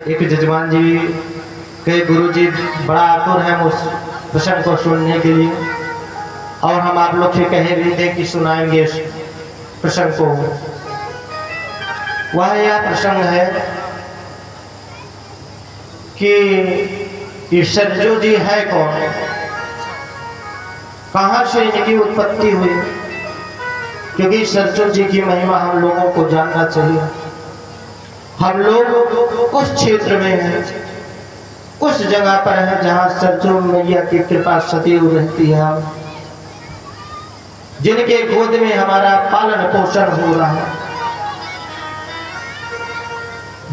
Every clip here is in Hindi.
एक जजमान जी के गुरु जी बड़ा आतुर है उस प्रसंग को सुनने के लिए, और हम आप लोग से कहे भी थे कि सुनाएंगे इस प्रसंग को। वह यह प्रसंग है कि सरजू जी है कौन, कहाँ से इनकी उत्पत्ति हुई, क्योंकि सरजू जी की महिमा हम लोगों को जानना चाहिए। हम लोग उस क्षेत्र में हैं, उस जगह पर है जहाँ सरजू मैया की कृपा सदैव रहती है, जिनके गोद में हमारा पालन पोषण हो रहा है,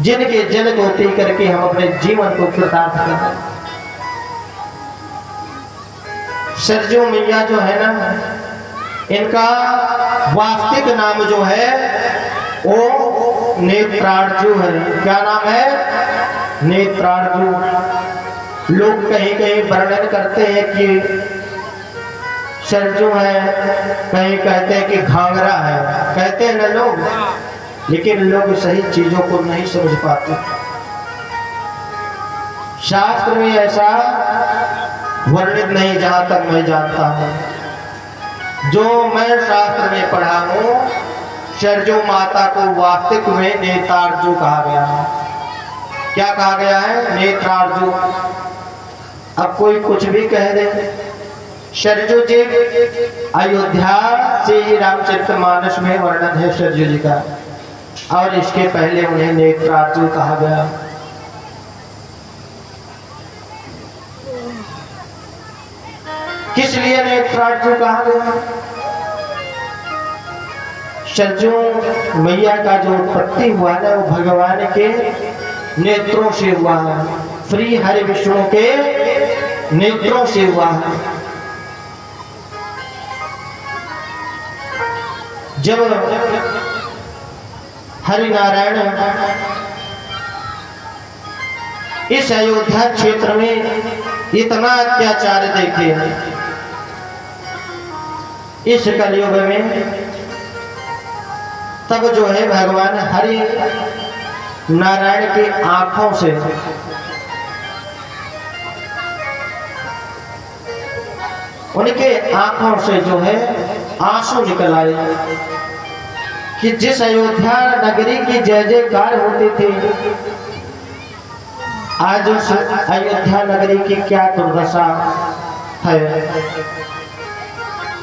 जिनके जल को पी करके हम अपने जीवन को कृतार्थ कर रहे हैं। सरजू मैया जो है ना, इनका वास्तविक नाम जो है वो नेत्रार्जु है। क्या नाम है? नेत्रार्जु। लोग कहीं कहीं वर्णन करते हैं कि सरजू है, कहीं कहते हैं कि घाघरा है, कहते हैं ना लोग, लेकिन लोग सही चीजों को नहीं समझ पाते। शास्त्र में ऐसा वर्णित नहीं, जहां तक मैं जानता हूं। जो मैं शास्त्र में पढ़ा हूं, सरजू माता को वास्तविक में नेत्रार्जु कहा गया है। क्या कहा गया है? नेत्रार्जु। अब कोई कुछ भी कह दे। सरजू जी अयोध्या से ही रामचरितमानस में वर्णन है सरजू जी का, और इसके पहले उन्हें नेत्रार्जु कहा गया। किस लिए नेत्रार्जु कहा गया? सरजू मैया का जो उत्पत्ति हुआ है वो भगवान के नेत्रों से हुआ है, श्री हरि विष्णु के नेत्रों से हुआ है। जब हरि नारायण इस अयोध्या क्षेत्र में इतना अत्याचार देखे, इस कलयुग में, तब जो है भगवान हरि नारायण की आंखों से उनके आंखों से जो है आंसू निकल आए कि जिस अयोध्या नगरी की जय जयकार होती थी, आज उस अयोध्या नगरी की क्या दुर्दशा है।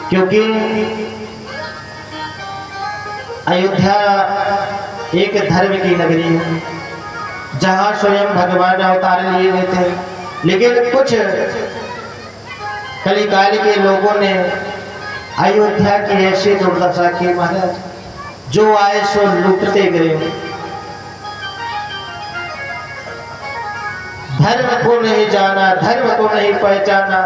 क्योंकि अयोध्या एक धर्म की नगरी है, जहां स्वयं भगवान अवतार लिए गए थे, लेकिन कुछ कलिकाल के लोगों ने अयोध्या की ऐसी दुर्दशा की, महाराज जो आए सो लूटते गए। धर्म को नहीं जाना, धर्म को नहीं पहचाना।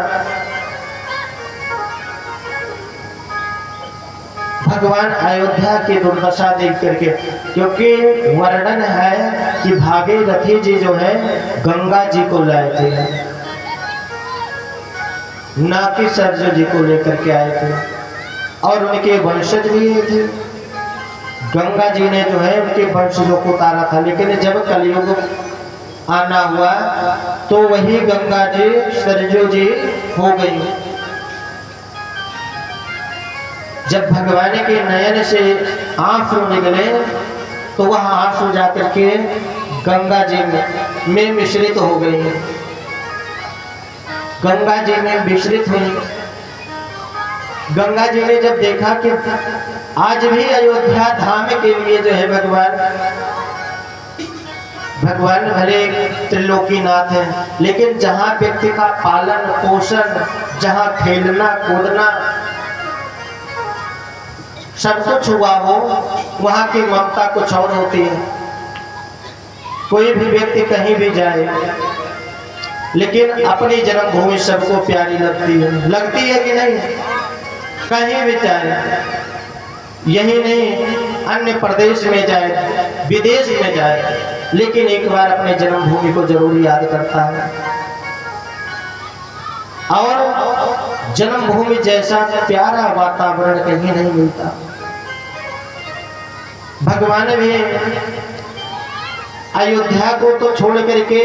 भगवान अयोध्या की दुर्दशा देख करके, क्योंकि वर्णन है कि भागीरथी जी जो है गंगा जी को लाए थे, ना कि सरजू जी को लेकर के आए थे, और उनके वंशज भी थे। गंगा जी ने जो है उनके वंशजों को उतारा था, लेकिन जब कलयुग आना हुआ तो वही गंगा जी सरजू जी हो गई। जब भगवान के नयन से आंसू निकले तो वह आंसू जाकर के गंगा जी में मिश्रित हो गई, गंगा जी में मिश्रित हुई। गंगा जी ने जब देखा कि आज भी अयोध्या धाम के लिए जो है भगवान भले त्रिलोकीनाथ है, लेकिन जहाँ व्यक्ति का पालन पोषण, जहाँ खेलना कूदना सब कुछ हुआ हो, वहाँ की ममता कुछ और होती है। कोई भी व्यक्ति कहीं भी जाए, लेकिन अपनी जन्मभूमि सबको प्यारी लगती है कि नहीं? कहीं भी जाए, यही नहीं अन्य प्रदेश में जाए, विदेश में जाए, लेकिन एक बार अपने जन्मभूमि को जरूर याद करता है। और जन्मभूमि जैसा प्यारा वातावरण कहीं नहीं मिलता। भगवान भी अयोध्या को तो छोड़ करके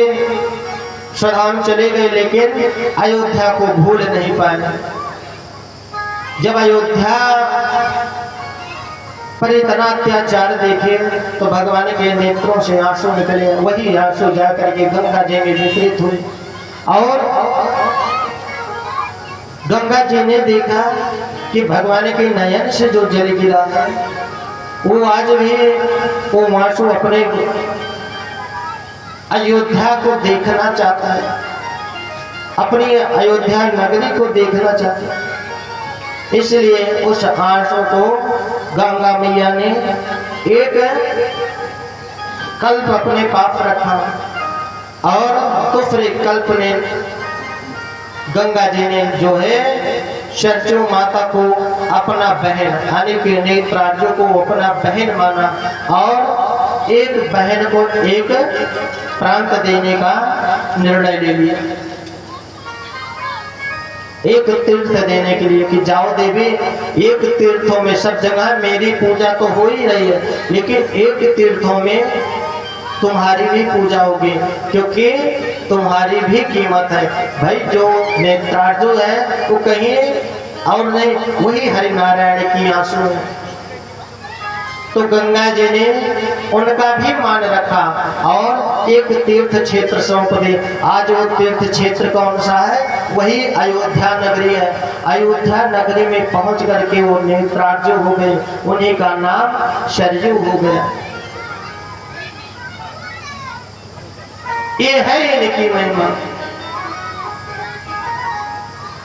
स्वधाम चले गए, लेकिन अयोध्या को भूल नहीं पाए। जब अयोध्या पर इतना अत्याचार देखे तो भगवान के नेत्रों से आंसू निकले। वही आंसू जाकर के गंगा जी में विपरीत हुए और गंगा जी ने देखा कि भगवान के नयन से जो जल गिरा है वो आज भी वो आंसू अपने अयोध्या को देखना चाहता है, अपनी अयोध्या नगरी को देखना चाहता है। इसलिए उस आंसू को गंगा मैया ने एक कल्प अपने पास रखा और दूसरे कल्प ने गंगा जी ने जो है सरजू माता को अपना बहन यानी कि नेत्रार्जु को अपना बहन माना और एक बहन को एक प्रांत देने का निर्णय ले लिया, एक तीर्थ देने के लिए कि जाओ देवी, एक तीर्थों में सब जगह मेरी पूजा तो हो ही रही है, लेकिन एक तीर्थों में तुम्हारी भी पूजा होगी, क्योंकि तुम्हारी भी कीमत है। भाई जो नेत्रार्जु है वो कहीं और नहीं, वही हरि नारायण की आंसू है। तो गंगा जी ने उनका भी मान रखा और एक तीर्थ क्षेत्र सौंप दी। आज वो तीर्थ क्षेत्र कौन सा है? वही अयोध्या नगरी है। अयोध्या नगरी में पहुंच करके वो नेत्रार्जु हो गए, उन्हीं का नाम सरजू हो गया। ये है इनकी महिमा।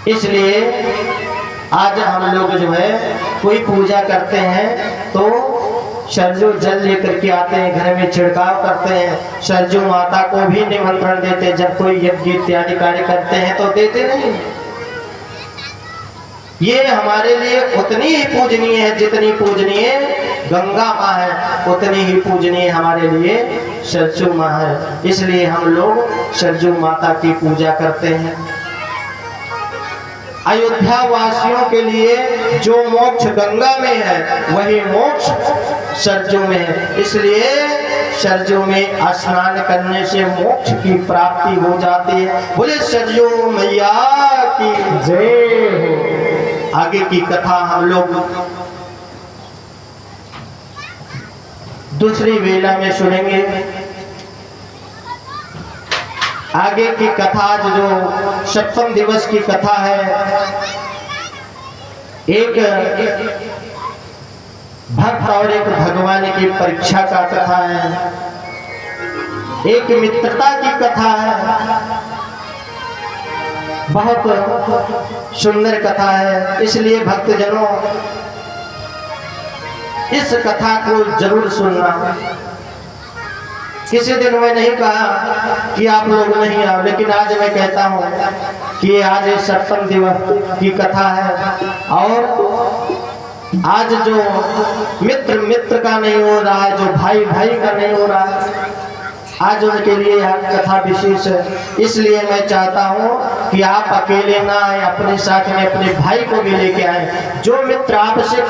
इसलिए आज हम लोग जो है कोई पूजा करते हैं तो सरजू जल लेकर के आते हैं, घर में छिड़काव करते हैं, सरजू माता को भी निमंत्रण देते हैं। जब कोई यज्ञ इत्यादि कार्य करते हैं तो देते नहीं। ये हमारे लिए उतनी ही पूजनीय है जितनी पूजनीय गंगा माँ है, उतनी ही पूजनीय हमारे लिए सरजू माँ है। इसलिए हम लोग सरजू माता की पूजा करते हैं। अयोध्या वासियों के लिए जो मोक्ष गंगा में है वही मोक्ष सरजू में है। इसलिए सरजू में स्नान करने से मोक्ष की प्राप्ति हो जाती है। बोले सरजू मैया की जय हो। आगे की कथा हम लोग दूसरी वेला में सुनेंगे। आगे की कथा जो सप्तम दिवस की कथा है, एक भक्त और एक भगवान की परीक्षा का कथा है, एक मित्रता की कथा है। बहुत सुंदर कथा है, इसलिए भक्तजनों इस कथा को जरूर सुनना। किसी दिन मैं नहीं कहा कि आप लोग नहीं आओ, लेकिन आज मैं कहता हूँ कि आज सप्तम दिवस की कथा है और आज जो मित्र मित्र का नहीं हो रहा है, जो भाई भाई का नहीं हो रहा है, आज उनके लिए यह कथा विशेष है। इसलिए मैं चाहता हूँ कि आप अकेले ना आए, अपने साथ में अपने भाई को भी लेके आए। जो मित्र आपसे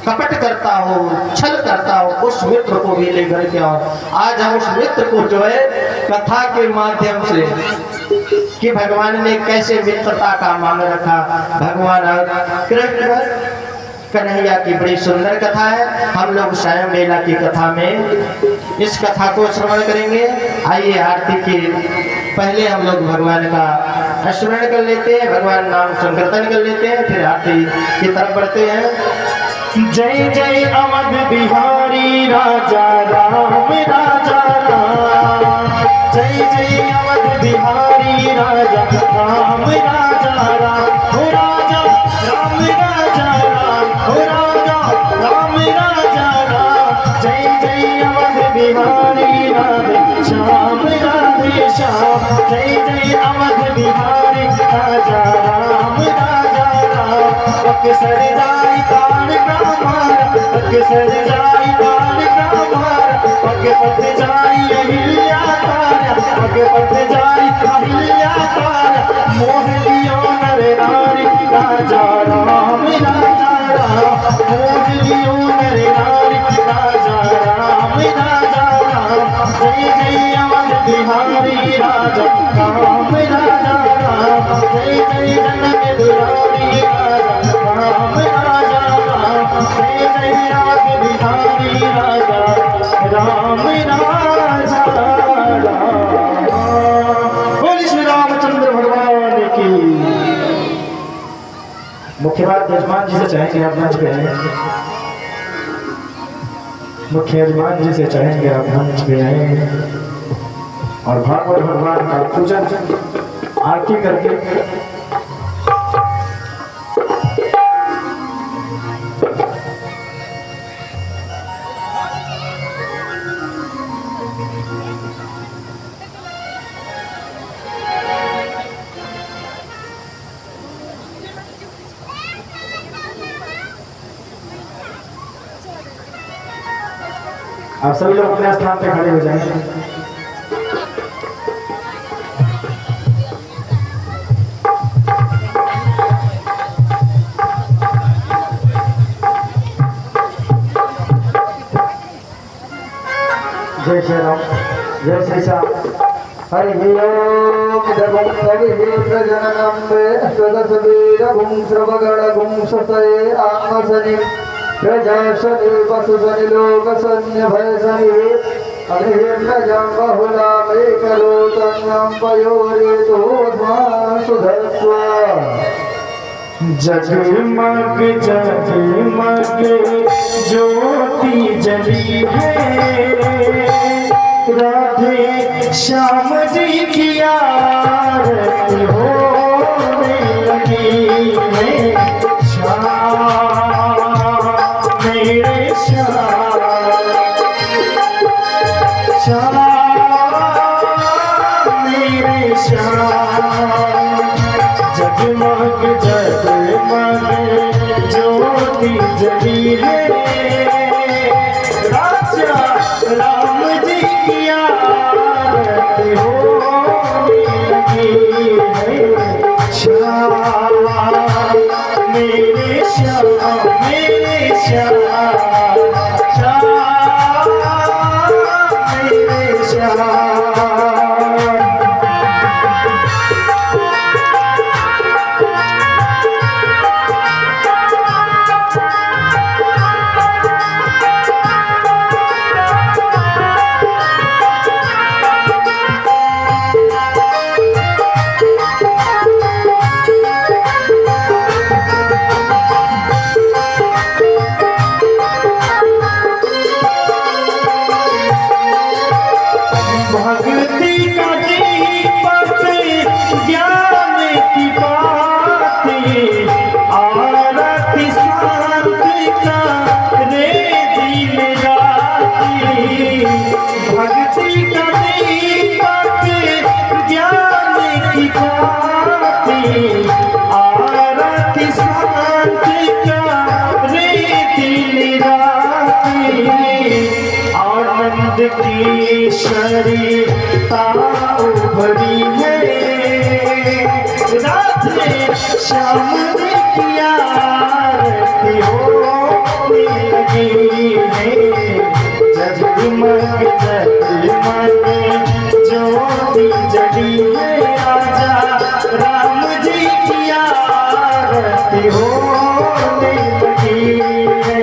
कपट करता हो, छल करता हो, उस मित्र को भी लेकर के आओ। आज हम उस मित्र को जो है कथा के माध्यम से कि भगवान ने कैसे मित्रता का मान रखा, भगवान कृष्ण कन्हैया की बड़ी सुंदर कथा है। हम लोग स्वयं मेला की कथा में इस कथा को श्रवण करेंगे। आइए आरती के पहले हम लोग भगवान का स्मरण कर लेते हैं, भगवान नाम संकीर्तन कर लेते हैं, फिर आरती की तरफ बढ़ते हैं। जय जय अवध बिहारी राजा राम राजा राम, जय जय अवध बिहारी राजा राम राजा राम, हो राजा राम राजा राम, हो राजा राम राजा राम, जय जय अवध बिहारी राधे श्याम राधे श्याम, जय जय अवध बिहारी राजा राम राजा राम। अक्सर जाई तान का मारा, अक्सर जाई तान का मारा, पग पग जाई अहिल्या तारा, पग पग जाई अहिल्या तारा, मोह लियो नर नारी राजा राम राजा राम, मोह लियो नर नारी राजा राम राजा राम, राजा राम राजा राम, जय जय जनक दुलारी राजा राम राजा राम, जय जय राग बिहारी राजा राम राजा राम। बोल श्री रामचंद्र भगवान की। मुख्य बात यजमान जी से चाहेंगे आप मंच पे आए, मुख्य यजमान जी से चाहेंगे आप मंच पे आए और भागवत भगवान का पूजन आरती करके आप सभी लोग अपने स्थान पे खड़े हो जाएं। जय श्री राम, जय श्री श्याम। हरि ओम दगुं प्रजननं वेदसवीरगुं श्रवगणगुं ससये आत्मसनि प्रजाशनि पशुसनि लोकसन्यभयसनि अग्निर्नजं बहुलामेकलोचन्यं पयोरेतोऽस्मान् सुधत्वा। जगमग जगमग ज्योति जली है, राधे श्याम जी की आरती होने लगी है। श्याम मेरे श्याम, श्याम मेरे श्याम, जगमग जगमग ज्योति जली है, राजा राम जी की आरती होने लगी है। श्याम मेरे श्याम, मेरे श्याम, श्याम मेरे श्याम। भक्ति का दीपक ज्ञान की बातें, आरती शांति का रे दिल राती। भक्ति का दीपक ज्ञान की बातें, आरती शांति का रे दिल राती। आनंद की शरीरता उभरी है, राधे श्याम की आरती होने लगी है। जगमग जगमग ज्योति जली है, राजा राम जी की आरती होने लगी है।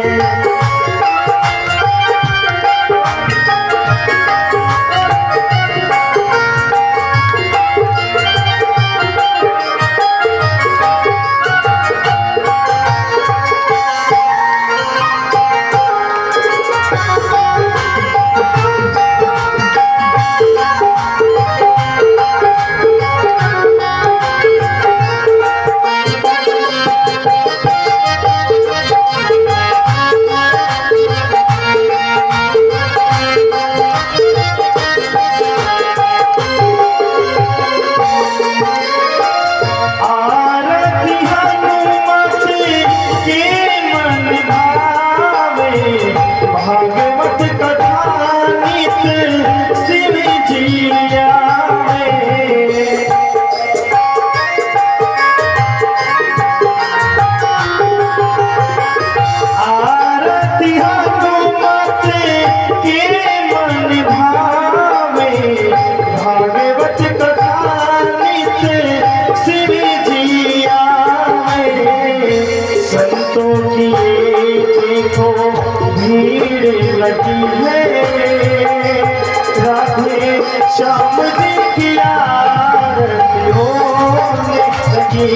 श्याम जी की आरती होने लगी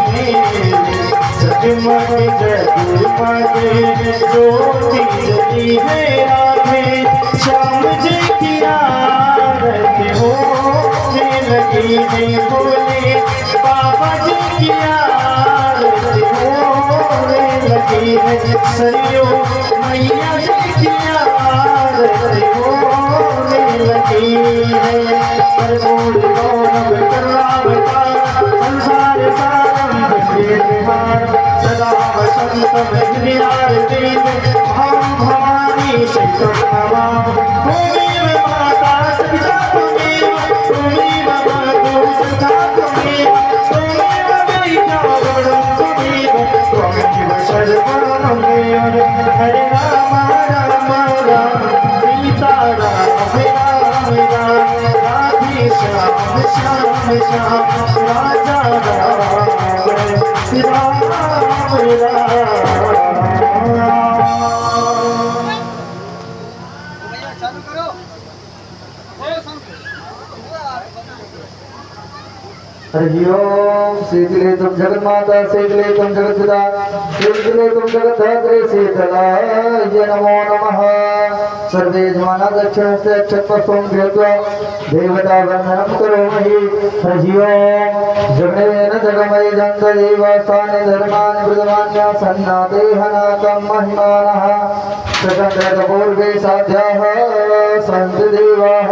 है, जगमग जगमग ज्योति जली है राधे, श्याम जी की आरती होने लगी है, भोले बाबा जी की आरती होने लगी है, सरयू मैया जी की आरती होने लगी है। परमोड़ गौरव करावतार संसार सारम विद्यमान, सदा वसंत विद्यार देव हम भवानी शंकर नमाम। तुमेव माता सविता तुमेव मातु सखा तुमेव वैद्या वरुणं तुमेव त्वमेव सर्वं मम। हरे राम राम राम सीता राम राम राम, राधे श्याम श्याम श्याम, राजा राम सीता राम राम। हरि ओम। शीतले तुम जगत माता, शीतले तुम जगत पिता, शीतले तुम जगत धात्री, शीतलाय नमो नमः। सर्वे जमाना दक्षिणस्य अक्षपुष्पं कृत्वा देवता वंदनं करोमि। हरि ओम। जगनेन जगमयि जन्त देवस्थानि धर्माणि प्रथमान्या सन्नादेहनाकं महिमानः, सकलपूर्वे साध्याः सन्ति देवाः।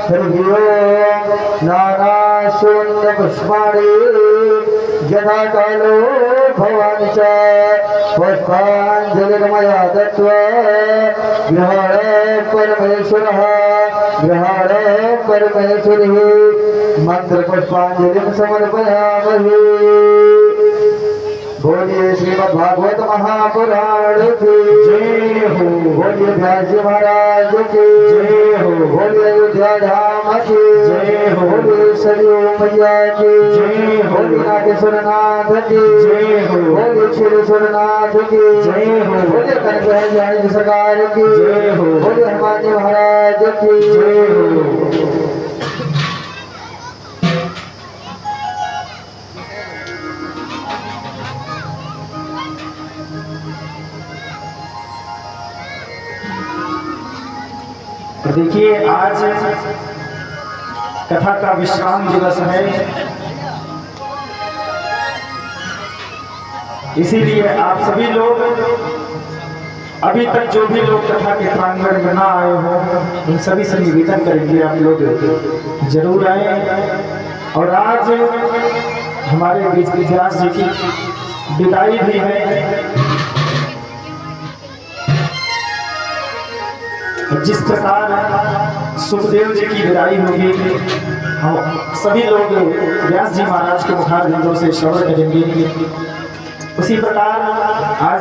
हरि ओम। नानाशून्य पुष्पाणि यथा कालो भवानि च, पुष्पाञ्जलिर्मया दत्त्वा गृहाण परमेश्वरः, गृहाण परमेश्वरिः, मंत्रपुष्पाञ्जलिं समर्पयामहि। बोलिए श्रीमद् भागवत महापुराण की जय हो, बोलिए व्यास जी महाराज की जय हो, बोलिए अयोध्या धाम की जय हो, बोलिए सरयू मैया की जय हो, बोलिए नागेश्वर नाथ की जय हो, बोलिए क्षीरेश्वर नाथ की जय हो, बोलिए कनक जानी सरकार की जय हो, बोलिए हनुमान जी महाराज की जय हो। तो देखिए आज कथा का विश्राम दिवस है, इसीलिए आप सभी लोग अभी तक जो भी लोग कथा के प्रांगण में ना आए हो उन सभी से निवेदन करेंगे आप लोग जरूर आए। और आज हमारे बीच व्यास जी की विदाई भी है। जिस प्रकार सुखदेव जी की विदाई होगी हम सभी लोग व्यास जी महाराज के मुखारबिंदों से श्रवण करेंगे, उसी प्रकार आज